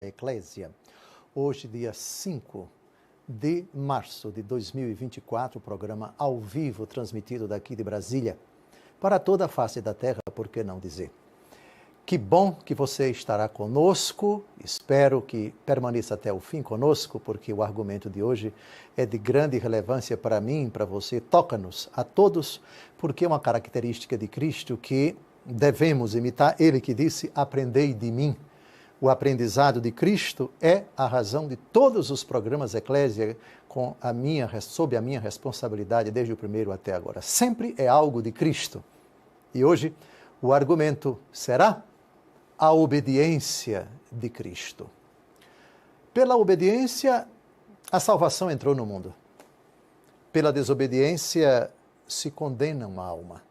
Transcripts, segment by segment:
Eclésia. Hoje, dia 5 de março de 2024, programa ao vivo, transmitido daqui de Brasília, para toda a face da terra, por que não dizer? Que bom que você estará conosco, espero que permaneça até o fim conosco, porque o argumento de hoje é de grande relevância para mim, para você. Toca-nos a todos, porque é uma característica de Cristo que devemos imitar. Ele que disse, aprendei de mim. O aprendizado de Cristo é a razão de todos os programas Eclésia sob a minha responsabilidade desde o primeiro até agora. Sempre é algo de Cristo. E hoje o argumento será a obediência de Cristo. Pela obediência, a salvação entrou no mundo. Pela desobediência, se condena uma alma.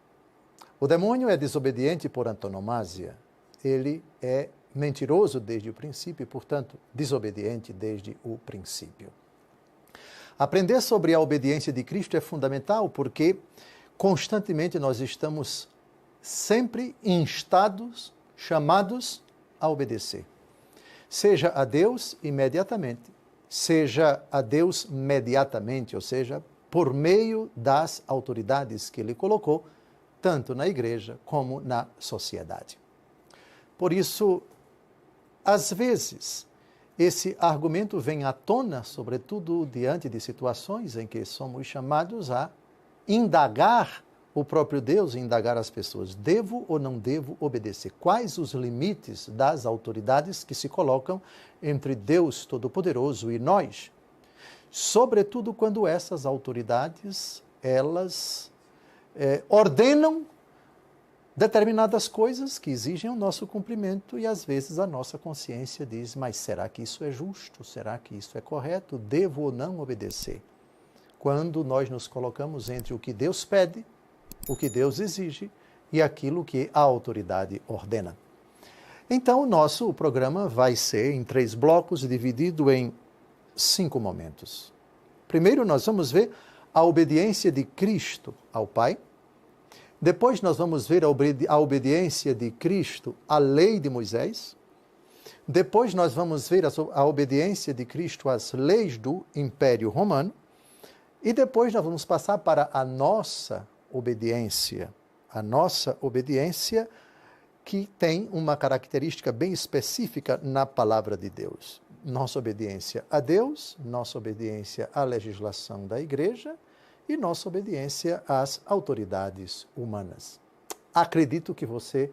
O demônio é desobediente por antonomasia. Ele é mentiroso desde o princípio e, portanto, desobediente desde o princípio. Aprender sobre a obediência de Cristo é fundamental porque constantemente nós estamos sempre instados, chamados a obedecer. Seja a Deus imediatamente, seja a Deus mediatamente, ou seja, por meio das autoridades que Ele colocou, tanto na igreja como na sociedade. Por isso, às vezes, esse argumento vem à tona, sobretudo diante de situações em que somos chamados a indagar o próprio Deus, indagar as pessoas. Devo ou não devo obedecer? Quais os limites das autoridades que se colocam entre Deus Todo-Poderoso e nós? Sobretudo quando essas autoridades, elas ordenam determinadas coisas que exigem o nosso cumprimento e às vezes a nossa consciência diz, mas será que isso é justo? Será que isso é correto? Devo ou não obedecer? Quando nós nos colocamos entre o que Deus pede, o que Deus exige e aquilo que a autoridade ordena. Então, o programa vai ser em 3 blocos, dividido em 5 momentos. Primeiro, nós vamos ver a obediência de Cristo ao Pai. Depois nós vamos ver a obediência de Cristo à lei de Moisés. Depois nós vamos ver a obediência de Cristo às leis do Império Romano. E depois nós vamos passar para a nossa obediência que tem uma característica bem específica na palavra de Deus. Nossa obediência a Deus, nossa obediência à legislação da igreja e nossa obediência às autoridades humanas. Acredito que você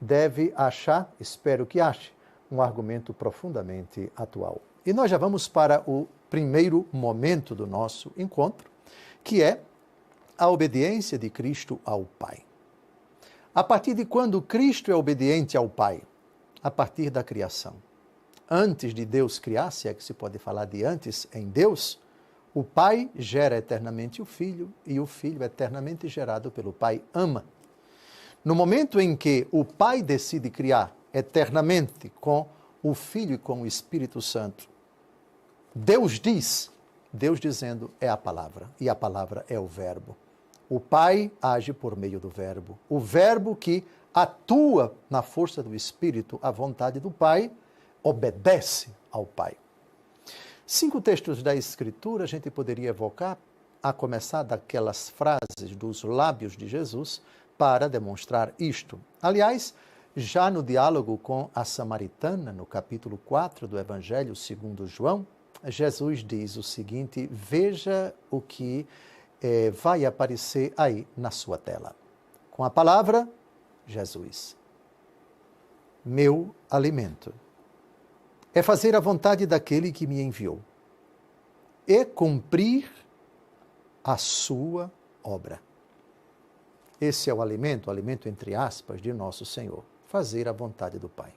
deve achar, espero que ache, um argumento profundamente atual. E nós já vamos para o primeiro momento do nosso encontro, que é a obediência de Cristo ao Pai. A partir de quando Cristo é obediente ao Pai? A partir da criação. Antes de Deus criar, se é que se pode falar de antes em Deus, o Pai gera eternamente o Filho e o Filho eternamente gerado pelo Pai ama. No momento em que o Pai decide criar eternamente com o Filho e com o Espírito Santo, Deus dizendo é a palavra e a palavra é o verbo. O Pai age por meio do verbo. O verbo que atua na força do Espírito, a vontade do Pai, obedece ao Pai. 5 textos da Escritura a gente poderia evocar, a começar daquelas frases dos lábios de Jesus, para demonstrar isto. Aliás, já no diálogo com a samaritana, no capítulo 4 do Evangelho segundo João, Jesus diz o seguinte, veja o que vai aparecer aí na sua tela. Com a palavra, Jesus. Meu alimento é fazer a vontade daquele que me enviou e cumprir a sua obra. Esse é o alimento entre aspas, de nosso Senhor. Fazer a vontade do Pai.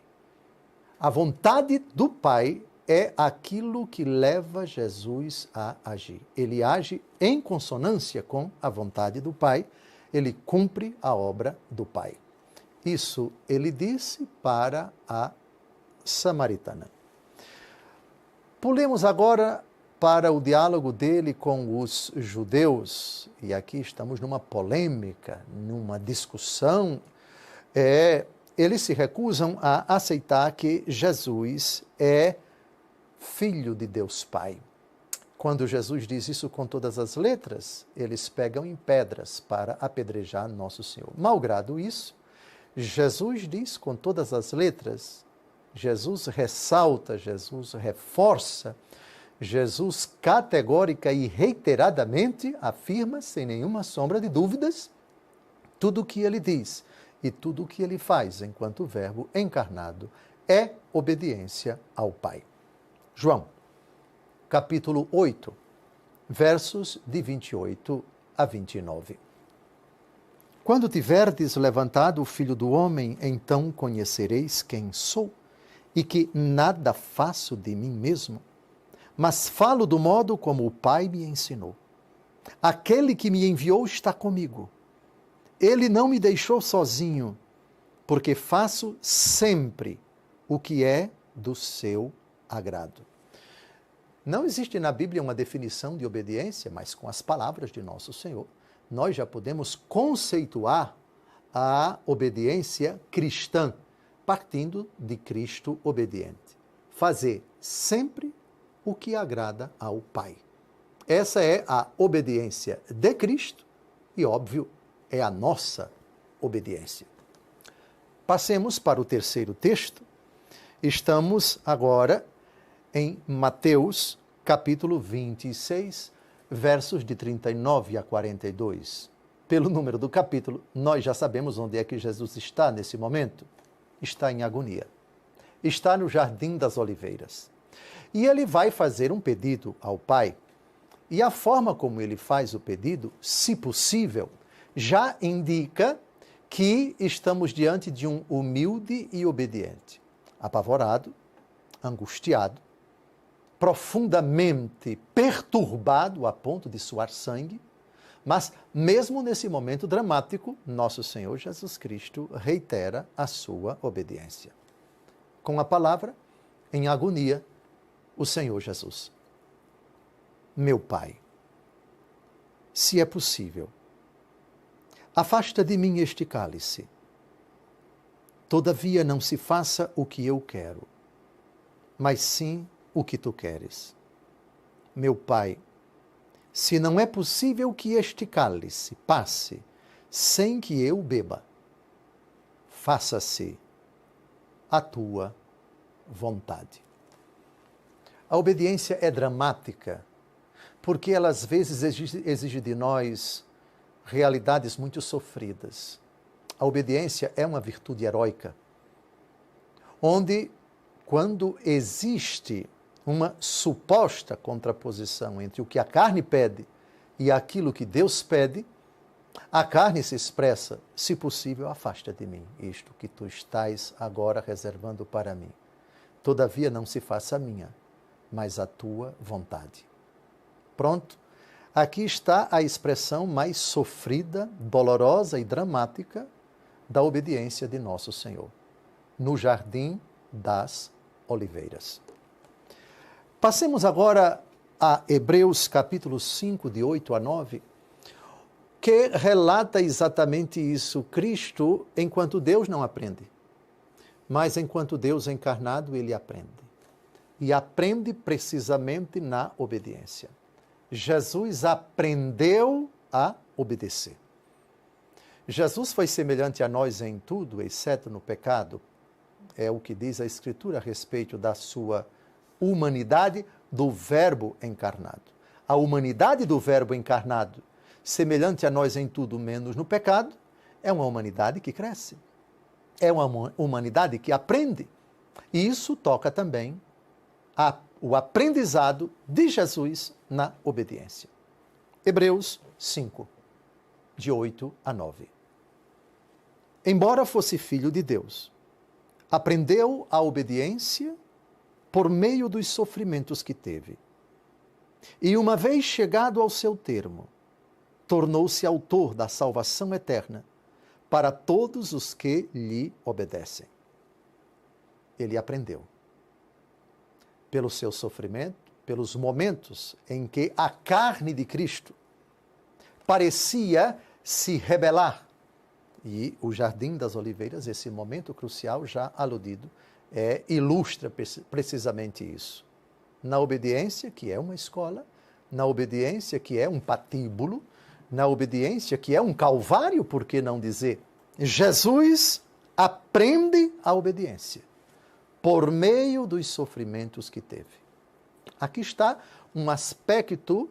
A vontade do Pai é aquilo que leva Jesus a agir. Ele age em consonância com a vontade do Pai, ele cumpre a obra do Pai. Isso ele disse para a samaritana. Pulemos agora para o diálogo dele com os judeus, e aqui estamos numa polêmica, numa discussão eles se recusam a aceitar que Jesus é filho de Deus Pai. Quando Jesus diz isso com todas as letras, eles pegam em pedras para apedrejar Nosso Senhor. Malgrado isso, Jesus diz com todas as letras, Jesus ressalta, Jesus reforça, Jesus categórica e reiteradamente afirma, sem nenhuma sombra de dúvidas, tudo o que ele diz e tudo o que ele faz enquanto Verbo encarnado é obediência ao Pai. João, capítulo 8, versos de 28 a 29. Quando tiverdes levantado o Filho do Homem, então conhecereis quem sou, e que nada faço de mim mesmo, mas falo do modo como o Pai me ensinou. Aquele que me enviou está comigo. Ele não me deixou sozinho, porque faço sempre o que é do seu agrado. Não existe na Bíblia uma definição de obediência, mas com as palavras de Nosso Senhor, nós já podemos conceituar a obediência cristã, partindo de Cristo obediente. Fazer sempre o que agrada ao Pai. Essa é a obediência de Cristo e, óbvio, é a nossa obediência. Passemos para o terceiro texto. Estamos agora em Mateus, capítulo 26, versos de 39 a 42. Pelo número do capítulo, nós já sabemos onde é que Jesus está nesse momento. Está em agonia. Está no Jardim das Oliveiras. E ele vai fazer um pedido ao Pai. E a forma como ele faz o pedido, se possível, já indica que estamos diante de um humilde e obediente. Apavorado, angustiado, profundamente perturbado a ponto de suar sangue, mas mesmo nesse momento dramático, nosso Senhor Jesus Cristo reitera a sua obediência. Com a palavra, em agonia, o Senhor Jesus. Meu Pai, se é possível, afasta de mim este cálice. Todavia não se faça o que eu quero, mas sim o que tu queres. Meu Pai, se não é possível que este cálice passe sem que eu beba, faça-se a tua vontade. A obediência é dramática, porque ela às vezes exige de nós realidades muito sofridas. A obediência é uma virtude heróica, onde, quando existe uma suposta contraposição entre o que a carne pede e aquilo que Deus pede, a carne se expressa, se possível, afasta de mim isto que tu estás agora reservando para mim. Todavia não se faça a minha, mas a tua vontade. Pronto, aqui está a expressão mais sofrida, dolorosa e dramática da obediência de nosso Senhor, no Jardim das Oliveiras. Passemos agora a Hebreus capítulo 5, de 8 a 9, que relata exatamente isso. Cristo, enquanto Deus, não aprende, mas enquanto Deus encarnado, ele aprende. E aprende precisamente na obediência. Jesus aprendeu a obedecer. Jesus foi semelhante a nós em tudo, exceto no pecado. É o que diz a Escritura a respeito da sua humanidade do Verbo encarnado. A humanidade do Verbo encarnado, semelhante a nós em tudo menos no pecado, é uma humanidade que cresce. É uma humanidade que aprende. E isso toca também o aprendizado de Jesus na obediência. Hebreus 5, de 8 a 9. Embora fosse filho de Deus, aprendeu a obediência por meio dos sofrimentos que teve. E uma vez chegado ao seu termo, tornou-se autor da salvação eterna para todos os que lhe obedecem. Ele aprendeu. Pelo seu sofrimento, pelos momentos em que a carne de Cristo parecia se rebelar, E o Jardim das Oliveiras, esse momento crucial já aludido, ilustra precisamente isso. Na obediência, que é uma escola, na obediência, que é um patíbulo, na obediência, que é um calvário, por que não dizer? Jesus aprende a obediência por meio dos sofrimentos que teve. Aqui está um aspecto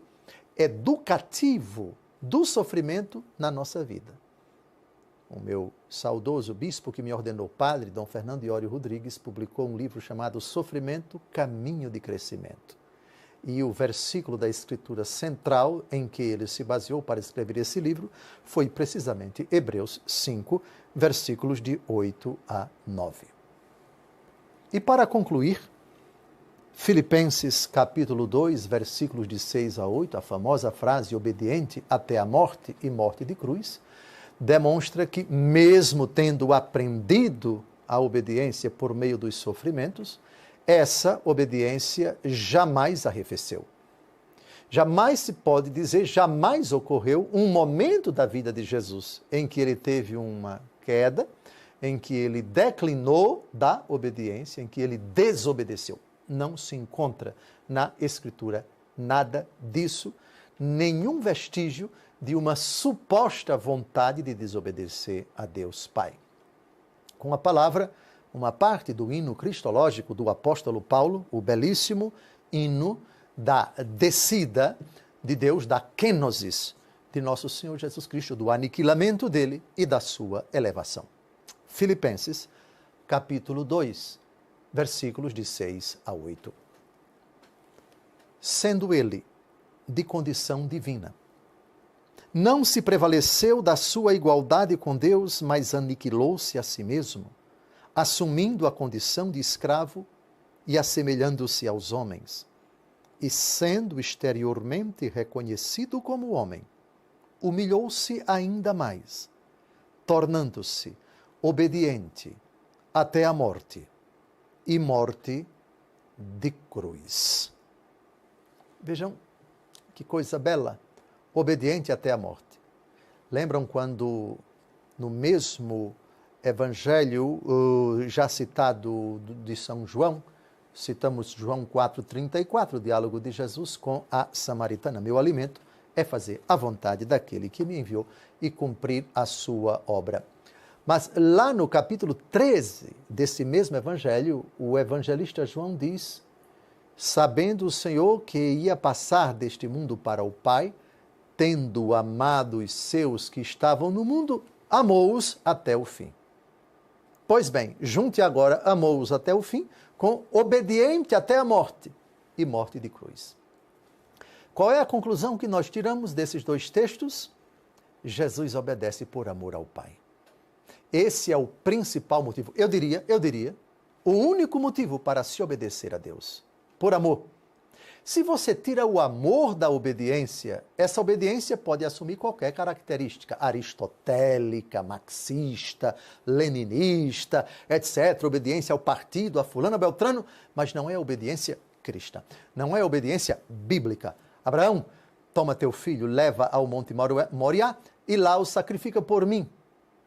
educativo do sofrimento na nossa vida. O meu saudoso bispo que me ordenou padre, Dom Fernando Iório Rodrigues, publicou um livro chamado Sofrimento, Caminho de Crescimento. E o versículo da Escritura central em que ele se baseou para escrever esse livro foi precisamente Hebreus 5, versículos de 8 a 9. E para concluir, Filipenses capítulo 2, versículos de 6 a 8, a famosa frase obediente até a morte e morte de cruz, demonstra que, mesmo tendo aprendido a obediência por meio dos sofrimentos, essa obediência jamais arrefeceu. Jamais se pode dizer, jamais ocorreu um momento da vida de Jesus em que ele teve uma queda, em que ele declinou da obediência, em que ele desobedeceu. Não se encontra na Escritura nada disso, nenhum vestígio de uma suposta vontade de desobedecer a Deus Pai. Com a palavra, uma parte do hino cristológico do apóstolo Paulo, o belíssimo hino da descida de Deus, da kenosis de nosso Senhor Jesus Cristo, do aniquilamento dele e da sua elevação. Filipenses, capítulo 2, versículos de 6 a 8. Sendo ele de condição divina, não se prevaleceu da sua igualdade com Deus, mas aniquilou-se a si mesmo, assumindo a condição de escravo e assemelhando-se aos homens. E sendo exteriormente reconhecido como homem, humilhou-se ainda mais, tornando-se obediente até a morte, e morte de cruz. Vejam que coisa bela, obediente até a morte. Lembram quando no mesmo evangelho já citado de São João, citamos João 4,34, o diálogo de Jesus com a samaritana. Meu alimento é fazer a vontade daquele que me enviou e cumprir a sua obra. Mas lá no capítulo 13 desse mesmo evangelho, o evangelista João diz: sabendo o Senhor que ia passar deste mundo para o Pai, tendo amado os seus que estavam no mundo, amou-os até o fim. Pois bem, junte agora amou-os até o fim com obediente até a morte e morte de cruz. Qual é a conclusão que nós tiramos desses dois textos? Jesus obedece por amor ao Pai. Esse é o principal motivo. Eu diria, o único motivo para se obedecer a Deus. Por amor. Se você tira o amor da obediência, essa obediência pode assumir qualquer característica aristotélica, marxista, leninista, etc. Obediência ao partido, a fulano, a beltrano, mas não é obediência cristã. Não é obediência bíblica. Abraão, toma teu filho, leva ao Monte Moriá e lá o sacrifica por mim,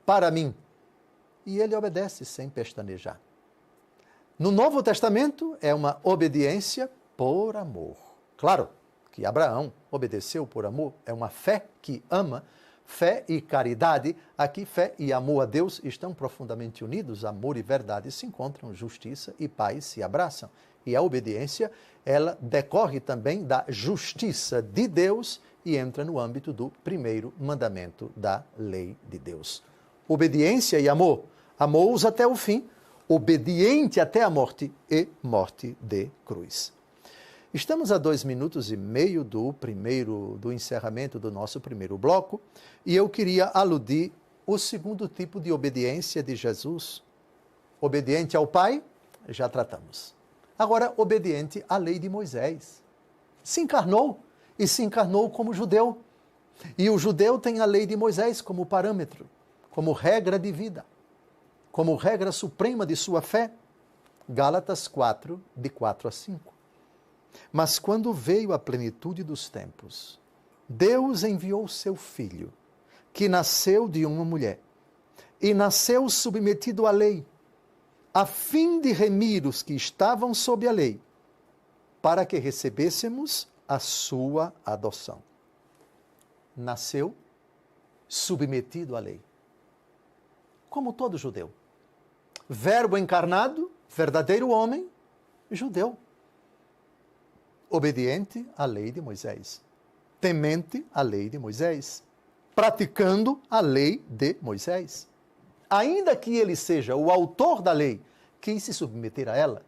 para mim. E ele obedece sem pestanejar. No Novo Testamento é uma obediência por amor. Claro que Abraão obedeceu por amor, é uma fé que ama, fé e caridade. Aqui fé e amor a Deus estão profundamente unidos, amor e verdade se encontram, justiça e paz se abraçam. E a obediência, ela decorre também da justiça de Deus e entra no âmbito do primeiro mandamento da lei de Deus. Obediência e amor, amou-os até o fim, obediente até a morte e morte de cruz. Estamos a 2 minutos e meio do encerramento do nosso primeiro bloco e eu queria aludir o segundo tipo de obediência de Jesus. Obediente ao Pai, já tratamos. Agora, obediente à lei de Moisés. Se encarnou e se encarnou como judeu. E o judeu tem a lei de Moisés como parâmetro, como regra de vida, como regra suprema de sua fé. Gálatas 4, de 4 a 5. Mas quando veio a plenitude dos tempos, Deus enviou seu Filho, que nasceu de uma mulher, e nasceu submetido à lei, a fim de remir os que estavam sob a lei, para que recebêssemos a sua adoção. Nasceu submetido à lei, como todo judeu. Verbo encarnado, verdadeiro homem, judeu. Obediente à lei de Moisés, temente à lei de Moisés, praticando a lei de Moisés. Ainda que ele seja o autor da lei, quis se submeter a ela,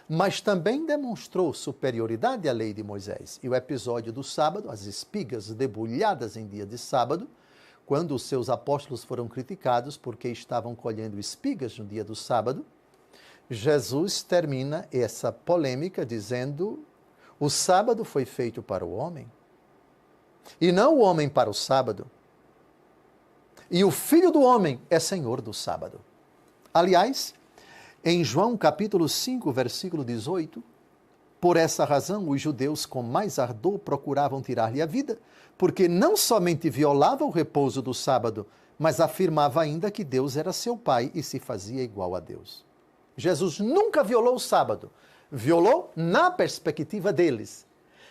mas também demonstrou superioridade à lei de Moisés. E o episódio do sábado, as espigas debulhadas em dia de sábado, quando os seus apóstolos foram criticados porque estavam colhendo espigas no dia do sábado, Jesus termina essa polêmica dizendo: o sábado foi feito para o homem, e não o homem para o sábado. E o Filho do Homem é Senhor do sábado. Aliás, em João capítulo 5, versículo 18, por essa razão os judeus com mais ardor procuravam tirar-lhe a vida, porque não somente violava o repouso do sábado, mas afirmava ainda que Deus era seu Pai e se fazia igual a Deus. Jesus nunca violou o sábado, violou na perspectiva deles,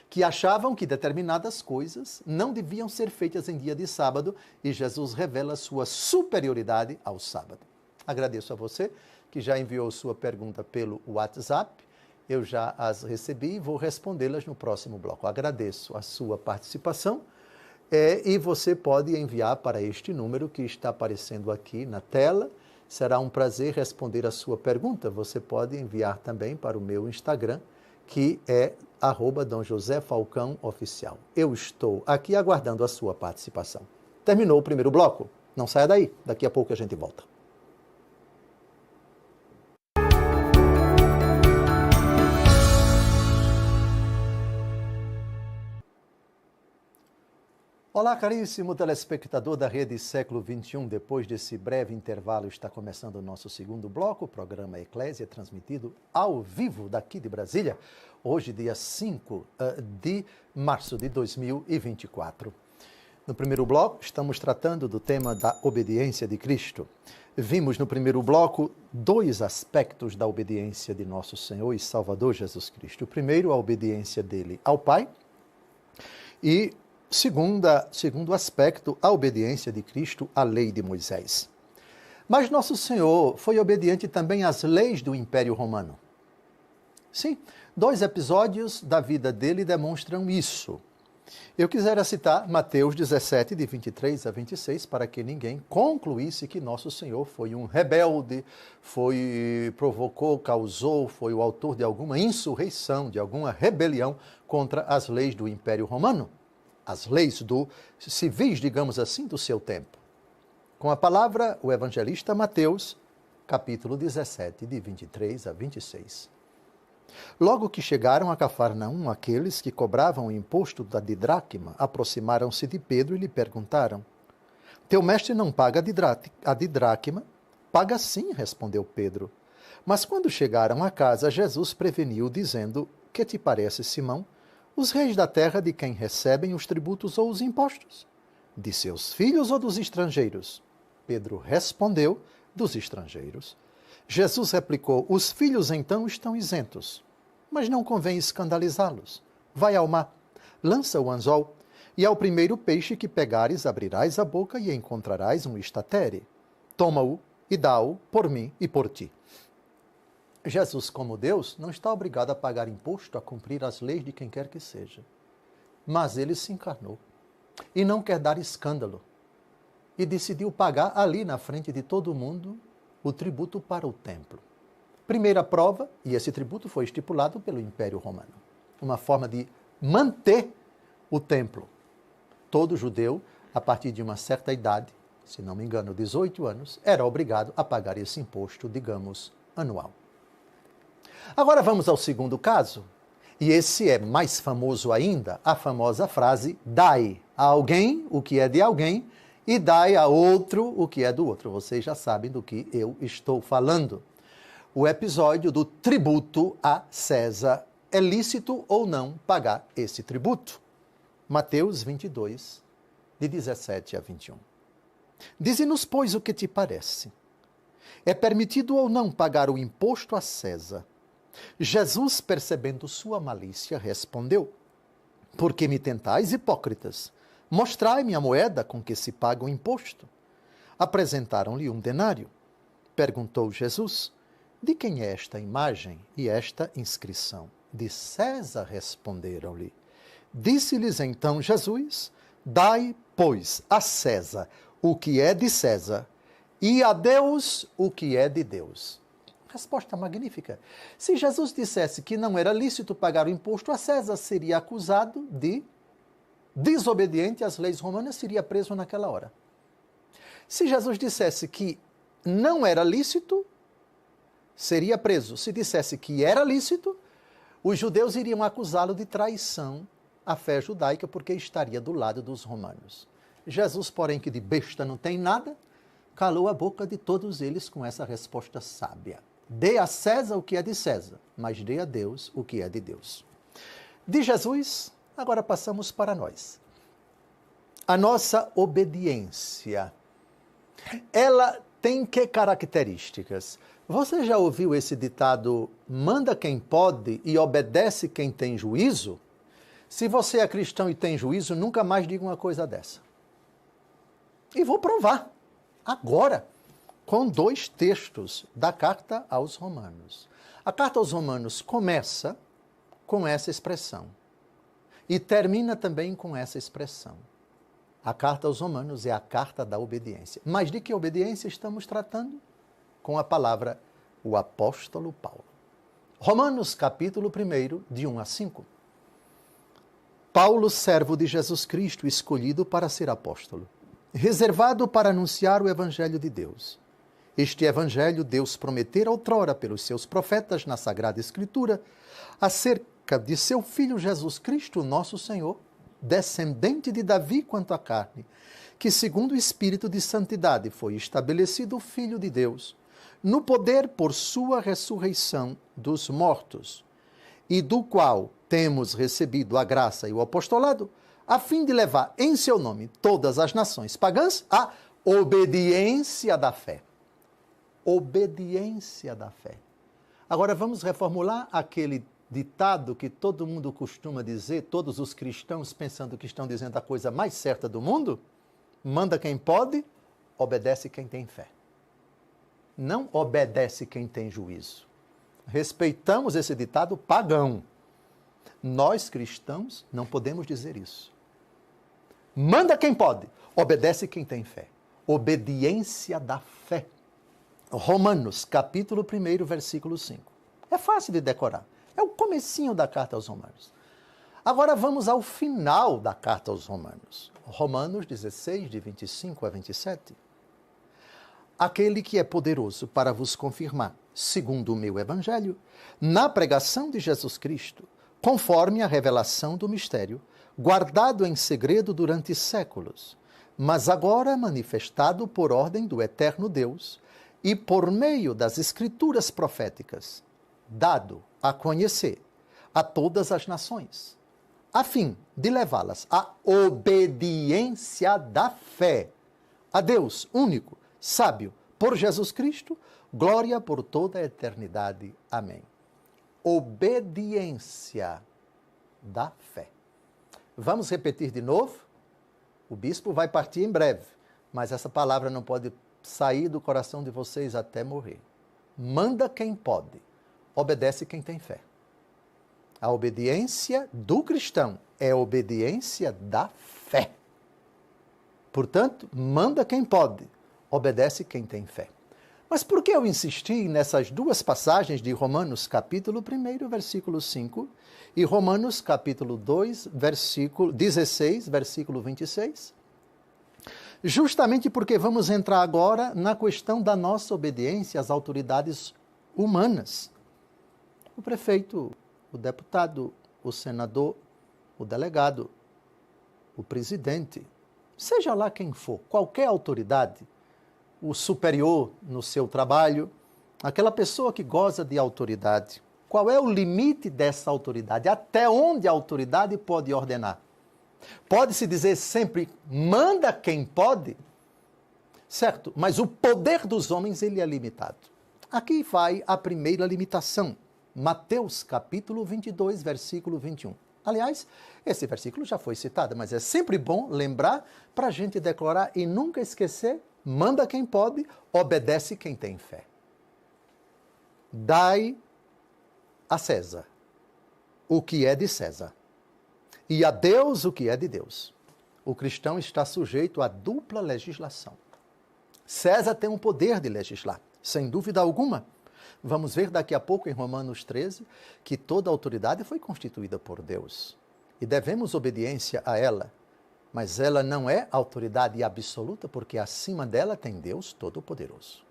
que achavam que determinadas coisas não deviam ser feitas em dia de sábado, e Jesus revela sua superioridade ao sábado. Agradeço a você que já enviou sua pergunta pelo WhatsApp. Eu já as recebi e vou respondê-las no próximo bloco. Agradeço a sua participação e você pode enviar para este número que está aparecendo aqui na tela. Será um prazer responder a sua pergunta. Você pode enviar também para o meu Instagram, que é @DomJosé_Falcão_Oficial. Eu estou aqui aguardando a sua participação. Terminou o primeiro bloco? Não saia daí, daqui a pouco a gente volta. Olá, caríssimo telespectador da Rede Século XXI. Depois desse breve intervalo, está começando o nosso segundo bloco, o programa Eclésia, transmitido ao vivo daqui de Brasília, hoje, dia 5 de março de 2024. No primeiro bloco, estamos tratando do tema da obediência de Cristo. Vimos no primeiro bloco dois aspectos da obediência de nosso Senhor e Salvador Jesus Cristo. O primeiro, a obediência dele ao Pai, e segundo aspecto, a obediência de Cristo à lei de Moisés. Mas nosso Senhor foi obediente também às leis do Império Romano. Sim, dois episódios da vida dele demonstram isso. Eu quisera citar Mateus 17, de 23 a 26, para que ninguém concluísse que nosso Senhor foi um rebelde, provocou, causou, foi o autor de alguma insurreição, de alguma rebelião contra as leis do Império Romano. As leis civis, digamos assim, do seu tempo. Com a palavra, o evangelista Mateus, capítulo 17, de 23 a 26. Logo que chegaram a Cafarnaum, aqueles que cobravam o imposto da didracma aproximaram-se de Pedro e lhe perguntaram: teu mestre não paga a didracma? Paga sim, respondeu Pedro. Mas quando chegaram a casa, Jesus preveniu, dizendo: que te parece, Simão? Os reis da terra de quem recebem os tributos ou os impostos? De seus filhos ou dos estrangeiros? Pedro respondeu: dos estrangeiros. Jesus replicou: os filhos então estão isentos, mas não convém escandalizá-los. Vai ao mar, lança o anzol, e ao primeiro peixe que pegares abrirás a boca e encontrarás um estatere. Toma-o e dá-o por mim e por ti. Jesus, como Deus, não está obrigado a pagar imposto, a cumprir as leis de quem quer que seja. Mas ele se encarnou e não quer dar escândalo. E decidiu pagar ali na frente de todo mundo o tributo para o templo. Primeira prova, e esse tributo foi estipulado pelo Império Romano. Uma forma de manter o templo. Todo judeu, a partir de uma certa idade, se não me engano, 18 anos, era obrigado a pagar esse imposto, digamos, anual. Agora vamos ao segundo caso, e esse é mais famoso ainda, a famosa frase: dai a alguém o que é de alguém e dai a outro o que é do outro. Vocês já sabem do que eu estou falando. O episódio do tributo a César. É lícito ou não pagar esse tributo? Mateus 22, de 17 a 21. Dize-nos, pois, o que te parece. É permitido ou não pagar o imposto a César? Jesus, percebendo sua malícia, respondeu: Por que me tentais, hipócritas? Mostrai-me a moeda com que se paga o imposto. Apresentaram-lhe um denário. Perguntou Jesus: De quem é esta imagem e esta inscrição? De César, responderam-lhe. Disse-lhes então Jesus: Dai, pois, a César o que é de César, e a Deus o que é de Deus. Resposta magnífica. Se Jesus dissesse que não era lícito pagar o imposto a César, seria acusado de desobediente às leis romanas, seria preso naquela hora. Se Jesus dissesse que não era lícito, seria preso. Se dissesse que era lícito, os judeus iriam acusá-lo de traição à fé judaica, porque estaria do lado dos romanos. Jesus, porém, que de besta não tem nada, calou a boca de todos eles com essa resposta sábia. Dê a César o que é de César, mas dê a Deus o que é de Deus. De Jesus, agora passamos para nós. A nossa obediência, ela tem que características? Você já ouviu esse ditado, manda quem pode e obedece quem tem juízo? Se você é cristão e tem juízo, nunca mais diga uma coisa dessa. E vou provar, agora, com 2 textos da carta aos Romanos. A carta aos Romanos começa com essa expressão e termina também com essa expressão. A carta aos Romanos é a carta da obediência. Mas de que obediência estamos tratando? Com a palavra, o apóstolo Paulo. Romanos, capítulo 1, de 1 a 5. Paulo, servo de Jesus Cristo, escolhido para ser apóstolo, reservado para anunciar o Evangelho de Deus. Este Evangelho Deus prometera outrora pelos seus profetas na Sagrada Escritura, acerca de seu Filho Jesus Cristo, nosso Senhor, descendente de Davi quanto à carne, que segundo o Espírito de Santidade foi estabelecido Filho de Deus, no poder por sua ressurreição dos mortos, e do qual temos recebido a graça e o apostolado, a fim de levar em seu nome todas as nações pagãs à obediência da fé. Obediência da fé. Agora vamos reformular aquele ditado que todo mundo costuma dizer, todos os cristãos pensando que estão dizendo a coisa mais certa do mundo? Manda quem pode, obedece quem tem fé. Não obedece quem tem juízo. Respeitamos esse ditado pagão. Nós cristãos não podemos dizer isso. Manda quem pode, obedece quem tem fé. Obediência da fé. Romanos, capítulo 1, versículo 5. É fácil de decorar. É o comecinho da carta aos Romanos. Agora vamos ao final da carta aos Romanos. Romanos 16, de 25 a 27. Aquele que é poderoso para vos confirmar, segundo o meu evangelho, na pregação de Jesus Cristo, conforme a revelação do mistério, guardado em segredo durante séculos, mas agora manifestado por ordem do eterno Deus e por meio das escrituras proféticas, dado a conhecer a todas as nações, a fim de levá-las à obediência da fé, a Deus único, sábio, por Jesus Cristo, glória por toda a eternidade. Amém. Obediência da fé. Vamos repetir de novo? O bispo vai partir em breve, mas essa palavra não pode sair do coração de vocês até morrer. Manda quem pode, obedece quem tem fé. A obediência do cristão é a obediência da fé. Portanto, manda quem pode, obedece quem tem fé. Mas por que eu insisti nessas 2 passagens de Romanos capítulo 1, versículo 5 e Romanos capítulo 2, versículo 16, versículo 26? Justamente porque vamos entrar agora na questão da nossa obediência às autoridades humanas. O prefeito, o deputado, o senador, o delegado, o presidente, seja lá quem for, qualquer autoridade, o superior no seu trabalho, aquela pessoa que goza de autoridade. Qual é o limite dessa autoridade? Até onde a autoridade pode ordenar? Pode-se dizer sempre, manda quem pode? certo? Mas o poder dos homens, ele é limitado. Aqui vai a primeira limitação. Mateus capítulo 22, versículo 21. Aliás, esse versículo já foi citado, mas é sempre bom lembrar para a gente declarar e nunca esquecer: manda quem pode, obedece quem tem fé. Dai a César o que é de César, e a Deus o que é de Deus. O cristão está sujeito à dupla legislação. César tem um poder de legislar, sem dúvida alguma. Vamos ver daqui a pouco em Romanos 13 que toda autoridade foi constituída por Deus e devemos obediência a ela, mas ela não é autoridade absoluta, porque acima dela tem Deus Todo-Poderoso.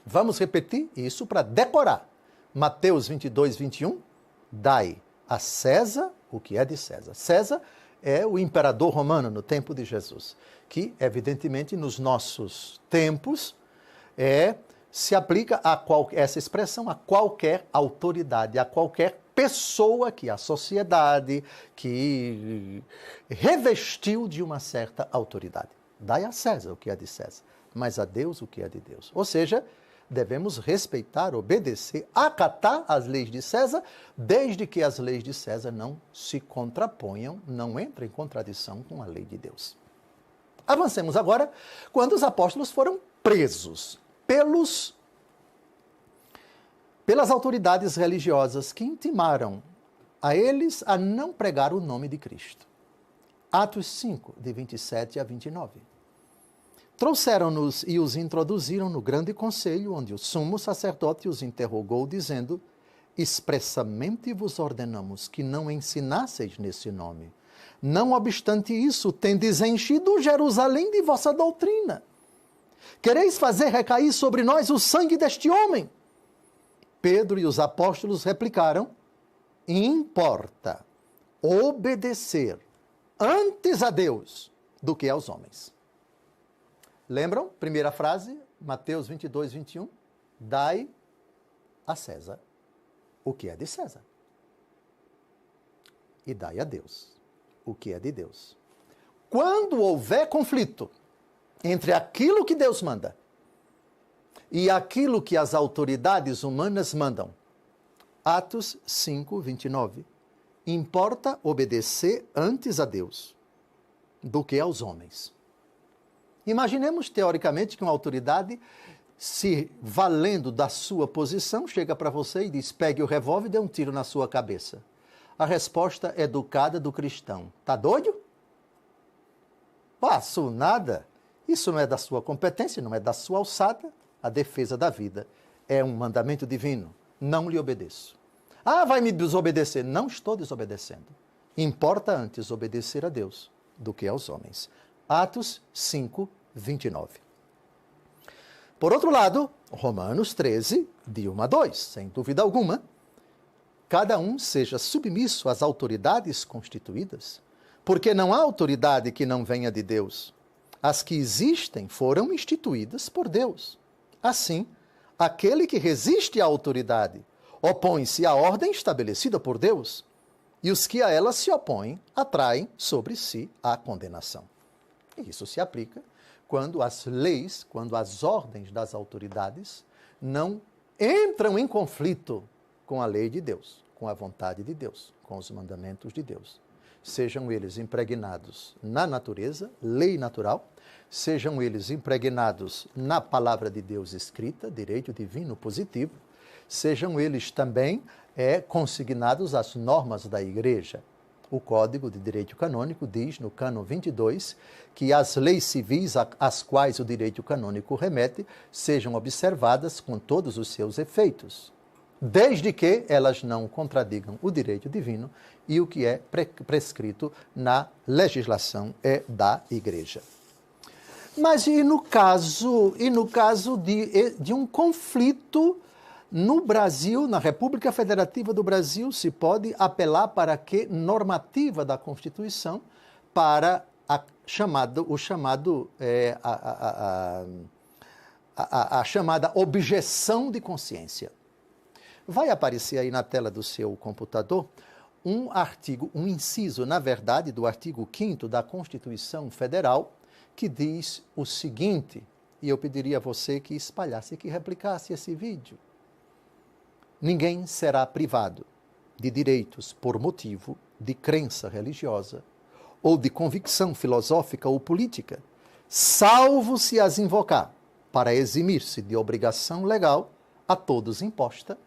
Vamos repetir isso para decorar. Mateus 22, 21, dai a César o que é de César. César é o imperador romano no tempo de Jesus, que evidentemente nos nossos tempos se aplica essa expressão a qualquer autoridade, a qualquer pessoa que a sociedade que revestiu de uma certa autoridade. Dai a César o que é de César, mas a Deus o que é de Deus. Ou seja, devemos respeitar, obedecer, acatar as leis de César, desde que as leis de César não se contraponham, não entrem em contradição com a lei de Deus. Avancemos agora quando os apóstolos foram presos pelas autoridades religiosas que intimaram a eles a não pregar o nome de Cristo. Atos 5, de 27 a 29. Trouxeram-nos e os introduziram no grande conselho, onde o sumo sacerdote os interrogou, dizendo: expressamente vos ordenamos que não ensinasseis nesse nome. Não obstante isso, tendes enchido Jerusalém de vossa doutrina. Quereis fazer recair sobre nós o sangue deste homem? Pedro e os apóstolos replicaram: importa obedecer antes a Deus do que aos homens. Lembram? Primeira frase, Mateus 22, 21. Dai a César o que é de César. E dai a Deus o que é de Deus. Quando houver conflito entre aquilo que Deus manda e aquilo que as autoridades humanas mandam, Atos 5, 29, importa obedecer antes a Deus do que aos homens. Imaginemos teoricamente que uma autoridade, se valendo da sua posição, chega para você e diz: pegue o revólver e dê um tiro na sua cabeça. A resposta educada do cristão: tá doido? Faço nada. Isso não é da sua competência, não é da sua alçada. A defesa da vida é um mandamento divino. Não lhe obedeço. Ah, vai me desobedecer. Não estou desobedecendo. Importa antes obedecer a Deus do que aos homens. Atos 5, 29. Por outro lado, Romanos 13, de 1 a 2, sem dúvida alguma, cada um seja submisso às autoridades constituídas, porque não há autoridade que não venha de Deus. As que existem foram instituídas por Deus. Assim, aquele que resiste à autoridade opõe-se à ordem estabelecida por Deus, e os que a ela se opõem atraem sobre si a condenação. E isso se aplica quando as leis, quando as ordens das autoridades não entram em conflito com a lei de Deus, com a vontade de Deus, com os mandamentos de Deus. Sejam eles impregnados na natureza, lei natural, sejam eles impregnados na palavra de Deus escrita, direito divino positivo, sejam eles também consignados às normas da Igreja. O Código de Direito Canônico diz, no Cânon 22, que as leis civis às quais o direito canônico remete sejam observadas com todos os seus efeitos, desde que elas não contradigam o direito divino e o que é prescrito na legislação da Igreja. Mas e no caso de um conflito no Brasil, na República Federativa do Brasil, se pode apelar para que normativa da Constituição para a chamada objeção de consciência. Vai aparecer aí na tela do seu computador um artigo, um inciso, na verdade, do artigo 5º da Constituição Federal, que diz o seguinte: e eu pediria a você que espalhasse, que replicasse esse vídeo. Ninguém será privado de direitos por motivo de crença religiosa ou de convicção filosófica ou política, salvo se as invocar para eximir-se de obrigação legal a todos imposta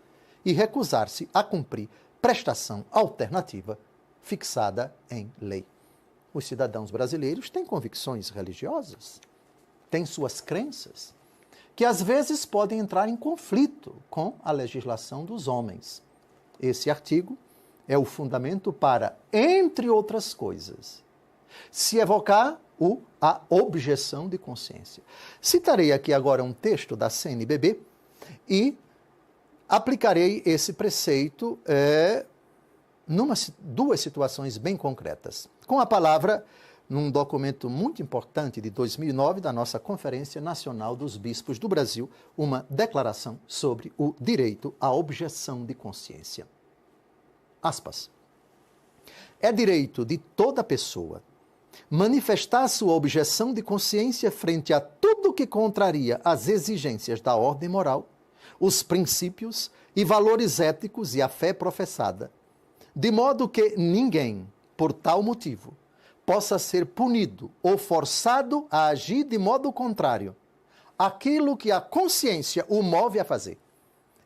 e recusar-se a cumprir prestação alternativa fixada em lei. Os cidadãos brasileiros têm convicções religiosas, têm suas crenças, que às vezes podem entrar em conflito com a legislação dos homens. Esse artigo é o fundamento para, entre outras coisas, se evocar a objeção de consciência. Citarei aqui agora um texto da CNBB e aplicarei esse preceito duas situações bem concretas. Com a palavra, num documento muito importante de 2009 da nossa Conferência Nacional dos Bispos do Brasil, uma declaração sobre o direito à objeção de consciência. Aspas. É direito de toda pessoa manifestar sua objeção de consciência frente a tudo que contraria as exigências da ordem moral, os princípios e valores éticos e a fé professada, de modo que ninguém, por tal motivo, possa ser punido ou forçado a agir de modo contrário àquilo que a consciência o move a fazer.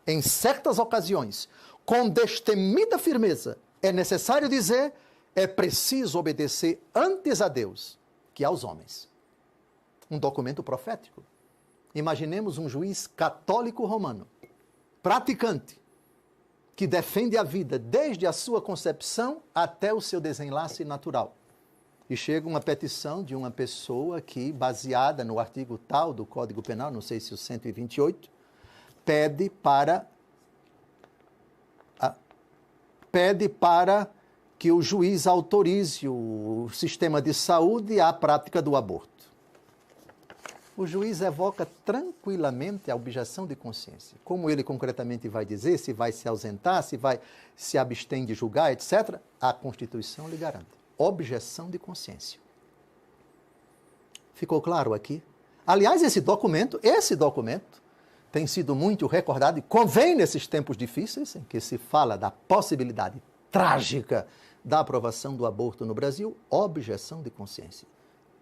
Em certas ocasiões, com destemida firmeza, é necessário dizer: é preciso obedecer antes a Deus que aos homens. Um documento profético. Imaginemos um juiz católico romano, praticante, que defende a vida desde a sua concepção até o seu desenlace natural. E chega uma petição de uma pessoa que, baseada no artigo tal do Código Penal, não sei se o 128, pede para que o juiz autorize o sistema de saúde à prática do aborto. O juiz evoca tranquilamente a objeção de consciência. Como ele concretamente vai dizer, se vai se ausentar, se vai se abster de julgar, etc., a Constituição lhe garante. Objeção de consciência. Ficou claro aqui? Aliás, esse documento tem sido muito recordado e convém nesses tempos difíceis, em que se fala da possibilidade trágica da aprovação do aborto no Brasil, objeção de consciência.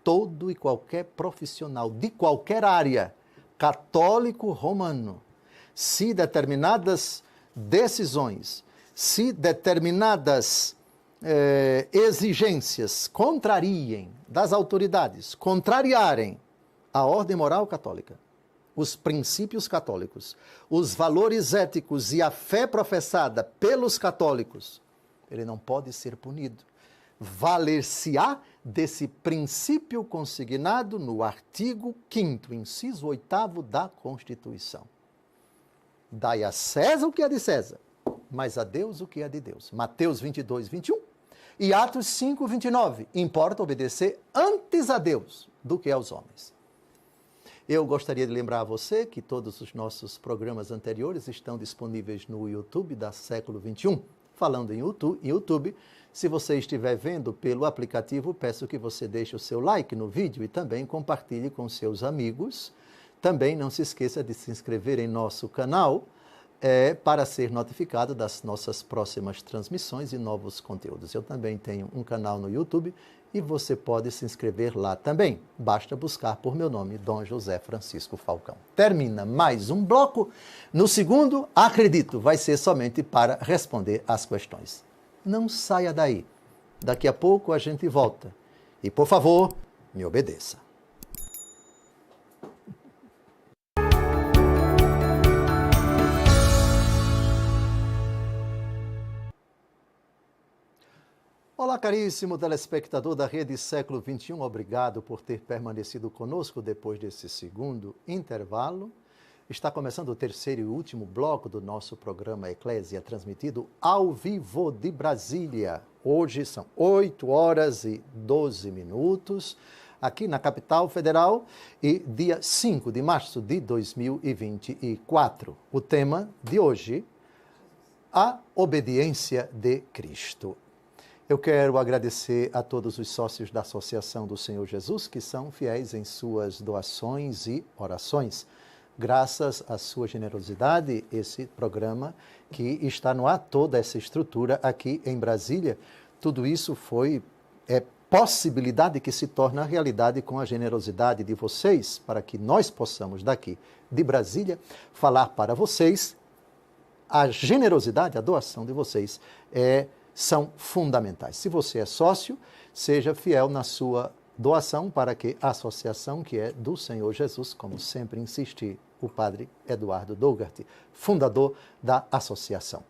Todo e qualquer profissional de qualquer área, católico romano, se determinadas decisões, se determinadas exigências contrariem das autoridades, contrariarem a ordem moral católica, os princípios católicos, os valores éticos e a fé professada pelos católicos, ele não pode ser punido. Valer-se-á desse princípio consignado no artigo 5º, inciso 8º da Constituição. Dai a César o que é de César, mas a Deus o que é de Deus. Mateus 22, 21 e Atos 5, 29. Importa obedecer antes a Deus do que aos homens. Eu gostaria de lembrar a você que todos os nossos programas anteriores estão disponíveis no YouTube da Século XXI. Falando em YouTube, se você estiver vendo pelo aplicativo, peço que você deixe o seu like no vídeo e também compartilhe com seus amigos. Também não se esqueça de se inscrever em nosso canal para ser notificado das nossas próximas transmissões e novos conteúdos. Eu também tenho um canal no YouTube e você pode se inscrever lá também. Basta buscar por meu nome, Dom José Francisco Falcão. Termina mais um bloco. No segundo, acredito, vai ser somente para responder às questões. Não saia daí. Daqui a pouco a gente volta. E, por favor, me obedeça. Olá, caríssimo telespectador da Rede Século XXI, obrigado por ter permanecido conosco depois desse segundo intervalo. Está começando o terceiro e último bloco do nosso programa Eclésia, transmitido ao vivo de Brasília. Hoje são 8h12, aqui na capital federal, e dia 5 de março de 2024. O tema de hoje, a obediência de Cristo. Eu quero agradecer a todos os sócios da Associação do Senhor Jesus que são fiéis em suas doações e orações. Graças à sua generosidade, esse programa que está no ar, toda essa estrutura aqui em Brasília, tudo isso foi possibilidade que se torna realidade com a generosidade de vocês, para que nós possamos daqui de Brasília falar para vocês. A generosidade, a doação de vocês são fundamentais. Se você é sócio, seja fiel na sua doação para que a associação, que é do Senhor Jesus, como sempre insisti, o padre Eduardo Dougart, fundador da associação.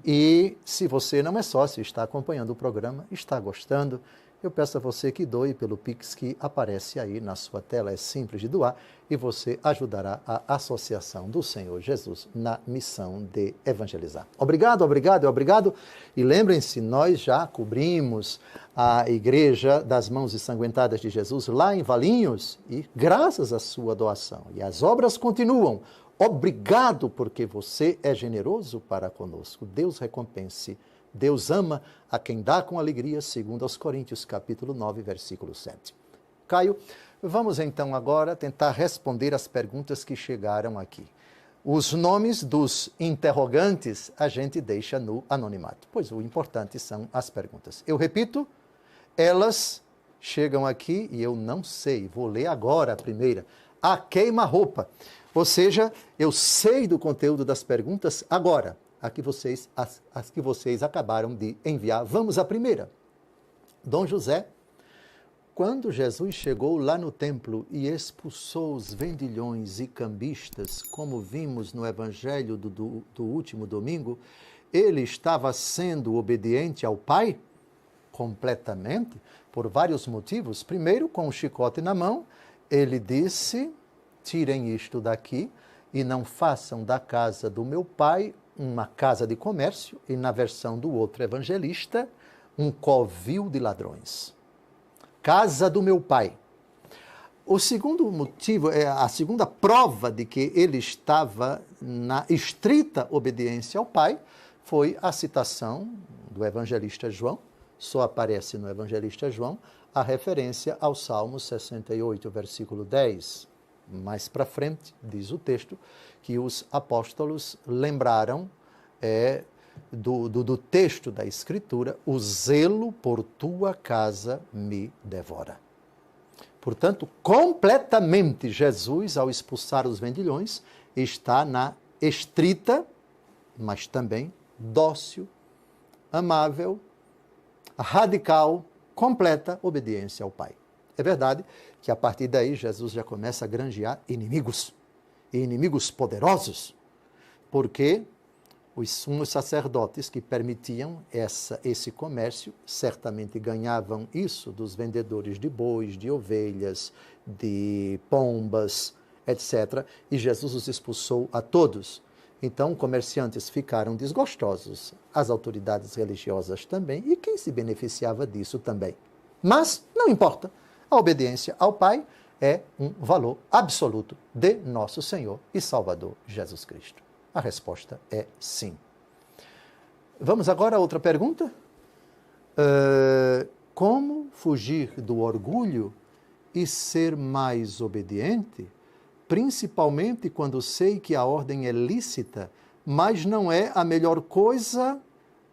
E se você não é sócio, está acompanhando o programa, está gostando, eu peço a você que doe pelo Pix que aparece aí na sua tela, é simples de doar, e você ajudará a Associação do Senhor Jesus na missão de evangelizar. Obrigado, obrigado, obrigado. E lembrem-se, nós já cobrimos a Igreja das Mãos Ensanguentadas de Jesus lá em Valinhos, e graças à sua doação. E as obras continuam. Obrigado porque você é generoso para conosco. Deus recompense. Deus ama a quem dá com alegria, segundo aos Coríntios, capítulo 9, versículo 7. Caio, vamos então agora tentar responder as perguntas que chegaram aqui. Os nomes dos interrogantes a gente deixa no anonimato, pois o importante são as perguntas. Eu repito, elas chegam aqui e eu não sei, vou ler agora a primeira. A queima-roupa, ou seja, eu sei do conteúdo das perguntas agora. As que vocês acabaram de enviar. Vamos à primeira. Dom José, quando Jesus chegou lá no templo e expulsou os vendilhões e cambistas, como vimos no evangelho do último domingo, ele estava sendo obediente ao Pai? Completamente, por vários motivos. Primeiro, com o chicote na mão, ele disse, tirem isto daqui e não façam da casa do meu Pai uma casa de comércio, e na versão do outro evangelista, um covil de ladrões. Casa do meu Pai. O segundo motivo, a segunda prova de que ele estava na estrita obediência ao Pai, foi a citação do evangelista João, só aparece no evangelista João, a referência ao Salmo 68, versículo 10. Mais para frente, diz o texto, que os apóstolos lembraram do texto da Escritura, o zelo por tua casa me devora. Portanto, completamente Jesus, ao expulsar os vendilhões, está na estrita, mas também dócil, amável, radical, completa obediência ao Pai. É verdade que a partir daí Jesus já começa a granjear inimigos, e inimigos poderosos, porque os sumos sacerdotes que permitiam esse comércio certamente ganhavam isso dos vendedores de bois, de ovelhas, de pombas, etc. E Jesus os expulsou a todos. Então, comerciantes ficaram desgostosos, as autoridades religiosas também, e quem se beneficiava disso também. Mas não importa. A obediência ao Pai é um valor absoluto de nosso Senhor e Salvador Jesus Cristo. A resposta é sim. Vamos agora a outra pergunta. Como fugir do orgulho e ser mais obediente, principalmente quando sei que a ordem é lícita, mas não é a melhor coisa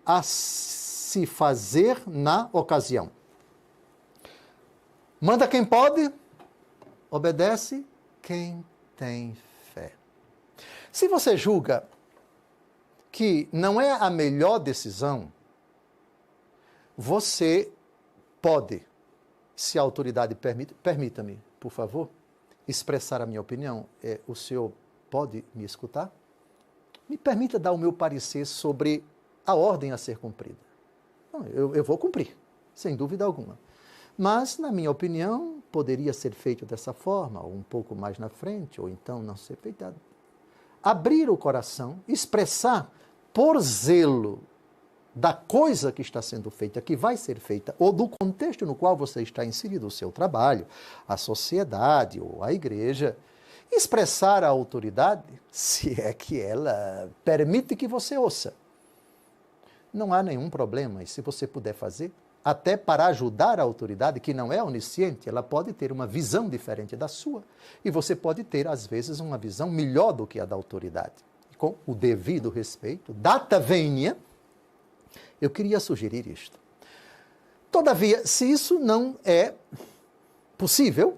a se fazer na ocasião? Manda quem pode, obedece quem tem fé. Se você julga que não é a melhor decisão, você pode, se a autoridade permite, permita-me, por favor, expressar a minha opinião. O senhor pode me escutar? Me permita dar o meu parecer sobre a ordem a ser cumprida. Eu vou cumprir, sem dúvida alguma. Mas, na minha opinião, poderia ser feito dessa forma, ou um pouco mais na frente, ou então não ser feito. Abrir o coração, expressar por zelo da coisa que está sendo feita, que vai ser feita, ou do contexto no qual você está inserido, o seu trabalho, a sociedade ou a igreja, expressar a autoridade, se é que ela permite que você ouça. não há nenhum problema. E se você puder fazer, até para ajudar a autoridade, que não é onisciente, ela pode ter uma visão diferente da sua. E você pode ter, às vezes, uma visão melhor do que a da autoridade. Com o devido respeito, data venia, eu queria sugerir isto. Todavia, se isso não é possível,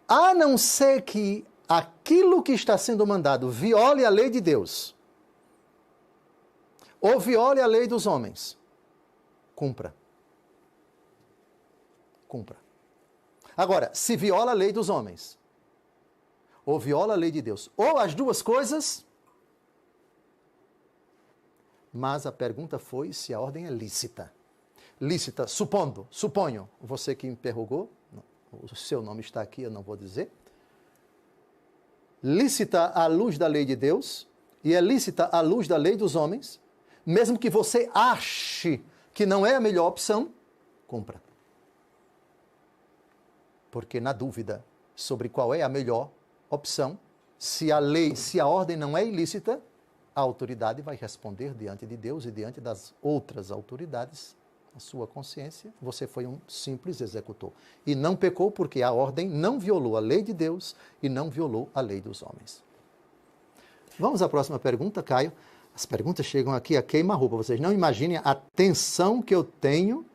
a não ser que aquilo que está sendo mandado viole a lei de Deus, ou viole a lei dos homens, cumpra. Cumpra. Agora, se viola a lei dos homens, ou viola a lei de Deus, ou as duas coisas, mas a pergunta foi se a ordem é lícita. Lícita, suponho, você que me interrogou, o seu nome está aqui, eu não vou dizer. Lícita à luz da lei de Deus, e é lícita à luz da lei dos homens, mesmo que você ache que não é a melhor opção, cumpra. Porque na dúvida sobre qual é a melhor opção, se a ordem não é ilícita, a autoridade vai responder diante de Deus e diante das outras autoridades, a sua consciência, você foi um simples executor. E não pecou porque a ordem não violou a lei de Deus e não violou a lei dos homens. Vamos à próxima pergunta, Caio. As perguntas chegam aqui a queima-roupa. Vocês não imaginem a tensão que eu tenho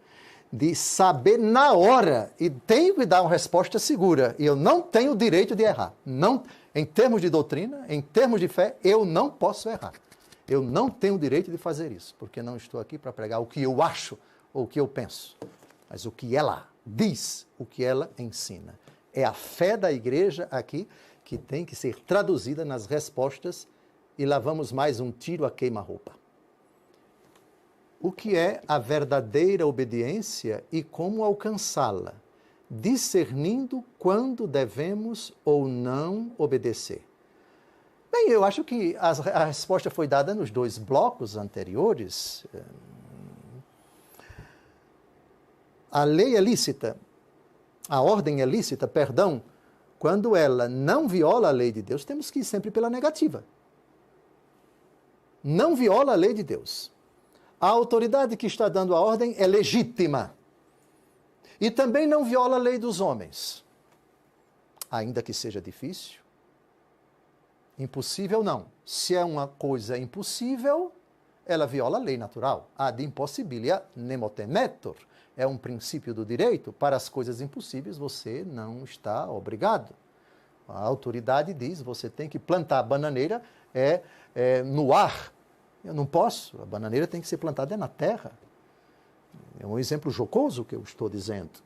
de saber na hora e tenho que dar uma resposta segura. E eu não tenho o direito de errar. Não, em termos de doutrina, em termos de fé, eu não posso errar. Eu não tenho o direito de fazer isso, porque não estou aqui para pregar o que eu acho ou o que eu penso, mas o que ela diz, o que ela ensina. É a fé da igreja aqui que tem que ser traduzida nas respostas e lá vamos mais um tiro a queima-roupa. O que é a verdadeira obediência e como alcançá-la, discernindo quando devemos ou não obedecer. Bem, eu acho que a resposta foi dada nos dois blocos anteriores. A lei é lícita, a ordem é lícita, perdão, quando ela não viola a lei de Deus, temos que ir sempre pela negativa. Não viola a lei de Deus. A autoridade que está dando a ordem é legítima. E também não viola a lei dos homens. Ainda que seja difícil. Impossível não. Se é uma coisa impossível, ela viola a lei natural. Ad impossibilia nemo temetur. É um princípio do direito. Para as coisas impossíveis, você não está obrigado. A autoridade diz, você tem que plantar a bananeira no ar. Eu não posso. A bananeira tem que ser plantada na terra. É um exemplo jocoso que eu estou dizendo.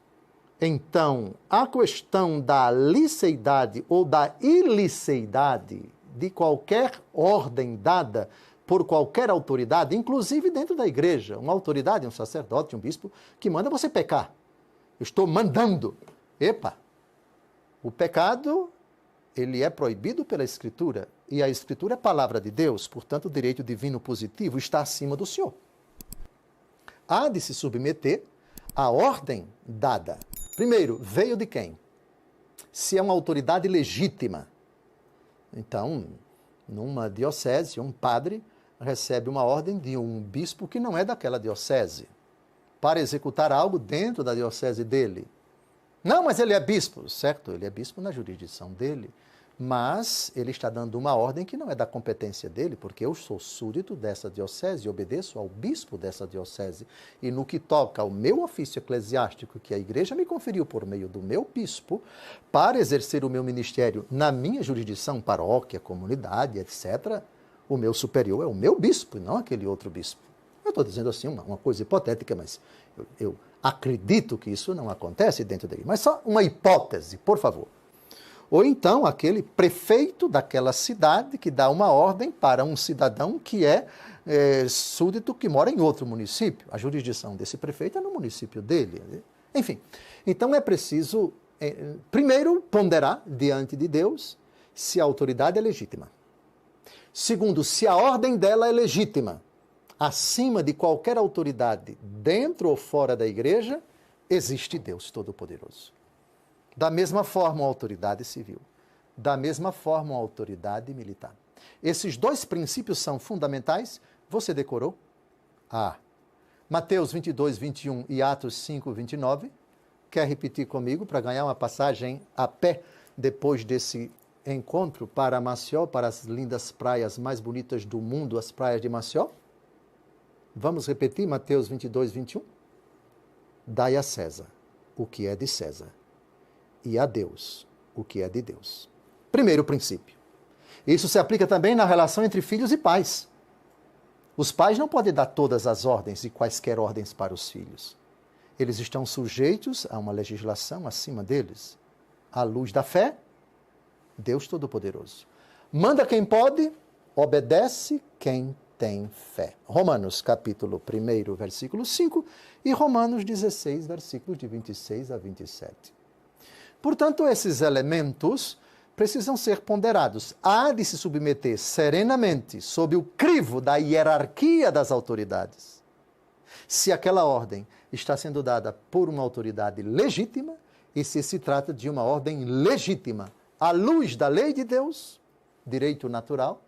Então, a questão da liceidade ou da iliceidade de qualquer ordem dada por qualquer autoridade, inclusive dentro da igreja, uma autoridade, um sacerdote, um bispo, que manda você pecar. Eu estou mandando. Epa! O pecado, ele é proibido pela Escritura, e a Escritura é palavra de Deus, portanto, o direito divino positivo está acima do Senhor. Há de se submeter à ordem dada. Primeiro, veio de quem? Se é uma autoridade legítima. Então, numa diocese, um padre recebe uma ordem de um bispo que não é daquela diocese, para executar algo dentro da diocese dele. Não, mas ele é bispo, certo? Ele é bispo na jurisdição dele, mas ele está dando uma ordem que não é da competência dele, porque eu sou súdito dessa diocese e obedeço ao bispo dessa diocese. E no que toca ao meu ofício eclesiástico, que a igreja me conferiu por meio do meu bispo, para exercer o meu ministério na minha jurisdição, paróquia, comunidade, etc., o meu superior é o meu bispo e não aquele outro bispo. Eu estou dizendo assim uma coisa hipotética, mas eu acredito que isso não acontece dentro dele. Mas só uma hipótese, por favor. Ou então aquele prefeito daquela cidade que dá uma ordem para um cidadão que é súdito que mora em outro município. A jurisdição desse prefeito é no município dele. Enfim, então é preciso, primeiro, ponderar diante de Deus se a autoridade é legítima. Segundo, se a ordem dela é legítima. Acima de qualquer autoridade, dentro ou fora da igreja, existe Deus Todo-Poderoso. Da mesma forma, a autoridade civil. Da mesma forma, a autoridade militar. Esses dois princípios são fundamentais. Você decorou? Ah, Mateus 22, 21 e Atos 5, 29. Quer repetir comigo para ganhar uma passagem a pé depois desse encontro para Maceió, para as lindas praias mais bonitas do mundo, as praias de Maceió? Vamos repetir Mateus 22, 21? Dai a César o que é de César e a Deus o que é de Deus. Primeiro princípio. Isso se aplica também na relação entre filhos e pais. Os pais não podem dar todas as ordens e quaisquer ordens para os filhos. Eles estão sujeitos a uma legislação acima deles. À luz da fé, Deus Todo-Poderoso. Manda quem pode, obedece quem tem fé. Romanos capítulo 1, versículo 5 e Romanos 16, versículos de 26 a 27. Portanto, esses elementos precisam ser ponderados. Há de se submeter serenamente sob o crivo da hierarquia das autoridades. Se aquela ordem está sendo dada por uma autoridade legítima e se trata de uma ordem legítima, à luz da lei de Deus, direito natural,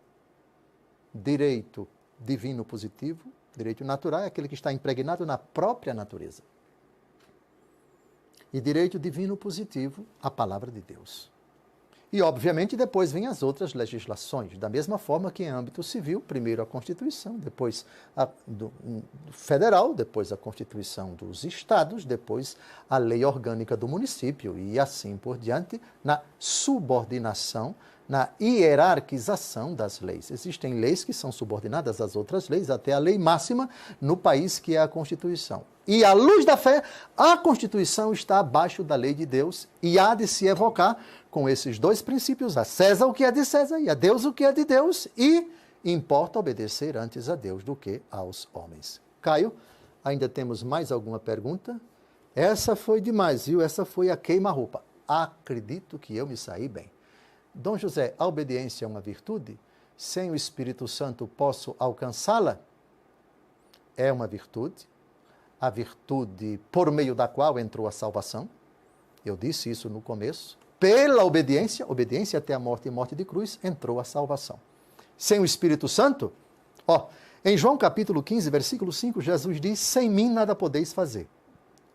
direito divino positivo, direito natural é aquele que está impregnado na própria natureza. E direito divino positivo, a palavra de Deus. E, obviamente, depois vêm as outras legislações, da mesma forma que em âmbito civil, primeiro a Constituição, depois a federal, depois a Constituição dos estados, depois a lei orgânica do município e assim por diante, na subordinação, na hierarquização das leis. Existem leis que são subordinadas às outras leis, até a lei máxima no país, que é a Constituição. E à luz da fé, a Constituição está abaixo da lei de Deus e há de se evocar com esses dois princípios, a César o que é de César e a Deus o que é de Deus, e importa obedecer antes a Deus do que aos homens. Caio, ainda temos mais alguma pergunta? Essa foi demais, viu? Essa foi a queima-roupa. Acredito que eu me saí bem. Dom José, a obediência é uma virtude? Sem o Espírito Santo posso alcançá-la? É uma virtude. A virtude por meio da qual entrou a salvação. Eu disse isso no começo. Pela obediência, obediência até a morte e morte de cruz, entrou a salvação. Sem o Espírito Santo, em João capítulo 15, versículo 5, Jesus diz, sem mim nada podeis fazer.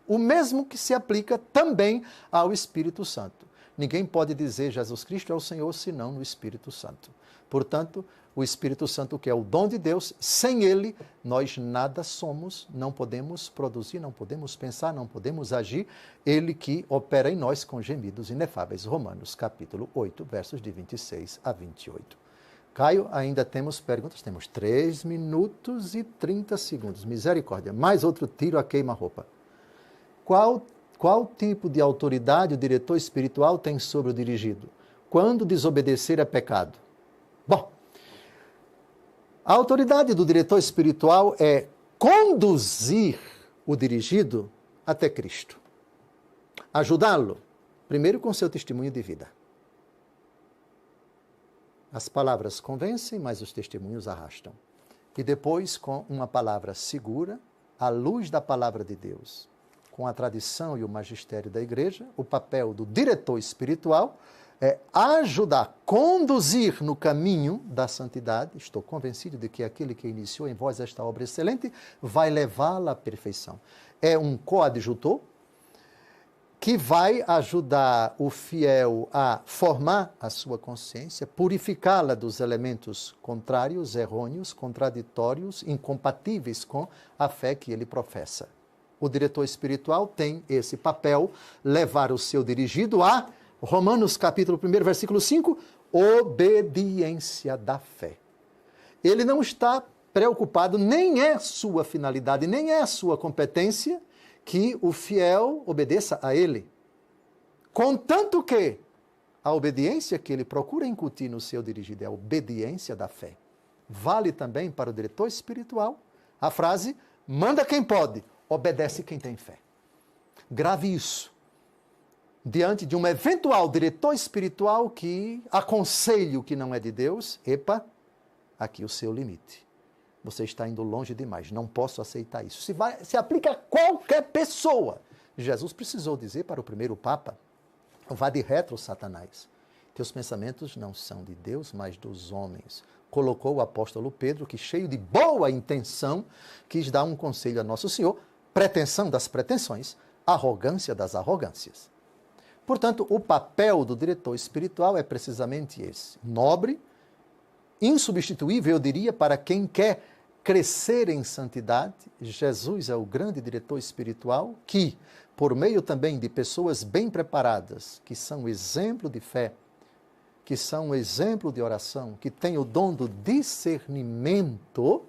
O mesmo que se aplica também ao Espírito Santo. Ninguém pode dizer Jesus Cristo é o Senhor senão no Espírito Santo. Portanto, o Espírito Santo, que é o dom de Deus, sem ele nós nada somos, não podemos produzir, não podemos pensar, não podemos agir. Ele que opera em nós com gemidos inefáveis. Romanos capítulo 8, versos de 26 a 28. Caio, ainda temos perguntas? Temos 3 minutos e 30 segundos. Misericórdia. Mais outro tiro a queima-roupa. Qual tipo de autoridade o diretor espiritual tem sobre o dirigido? Quando desobedecer é pecado? Bom, a autoridade do diretor espiritual é conduzir o dirigido até Cristo. Ajudá-lo, primeiro com seu testemunho de vida. As palavras convencem, mas os testemunhos arrastam. E depois, com uma palavra segura, à luz da palavra de Deus, com a tradição e o magistério da igreja, o papel do diretor espiritual é ajudar, conduzir no caminho da santidade. Estou convencido de que aquele que iniciou em vós esta obra excelente vai levá-la à perfeição. É um coadjutor que vai ajudar o fiel a formar a sua consciência, purificá-la dos elementos contrários, errôneos, contraditórios, incompatíveis com a fé que ele professa. O diretor espiritual tem esse papel, levar o seu dirigido a Romanos capítulo 1, versículo 5, obediência da fé. Ele não está preocupado, nem é sua finalidade, nem é sua competência que o fiel obedeça a ele. Contanto que a obediência que ele procura incutir no seu dirigido é a obediência da fé. Vale também para o diretor espiritual a frase, manda quem pode, obedece quem tem fé. Grave isso. Diante de um eventual diretor espiritual que aconselhe o que não é de Deus, aqui o seu limite. Você está indo longe demais, não posso aceitar isso. Se aplica a qualquer pessoa. Jesus precisou dizer para o primeiro Papa, vá de retro, Satanás. Teus pensamentos não são de Deus, mas dos homens. colocou o apóstolo Pedro, que cheio de boa intenção, quis dar um conselho a Nosso Senhor, pretensão das pretensões, arrogância das arrogâncias. Portanto, o papel do diretor espiritual é precisamente esse, nobre, insubstituível, eu diria, para quem quer crescer em santidade. Jesus é o grande diretor espiritual que, por meio também de pessoas bem preparadas, que são exemplo de fé, que são exemplo de oração, que têm o dom do discernimento,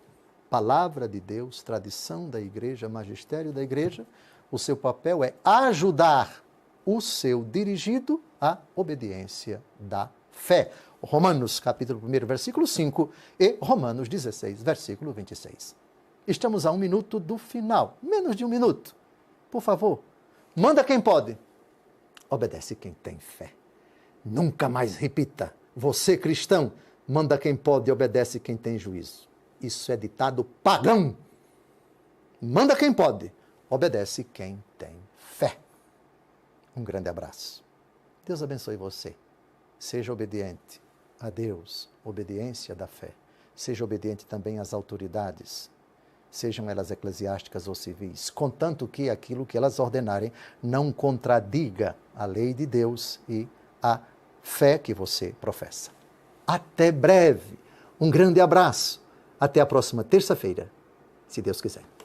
palavra de Deus, tradição da igreja, magistério da igreja, o seu papel é ajudar o seu dirigido à obediência da fé. Romanos, capítulo 1, versículo 5 e Romanos 16, versículo 26. Estamos a 1 minuto do final, menos de 1 minuto. Por favor, manda quem pode, obedece quem tem fé. Nunca mais repita, você cristão, manda quem pode, obedece quem tem juízo. Isso é ditado pagão. Manda quem pode, obedece quem tem fé. Um grande abraço. Deus abençoe você. Seja obediente a Deus, obediência da fé. Seja obediente também às autoridades, sejam elas eclesiásticas ou civis, contanto que aquilo que elas ordenarem não contradiga a lei de Deus e a fé que você professa. Até breve. Um grande abraço. Até a próxima terça-feira, se Deus quiser.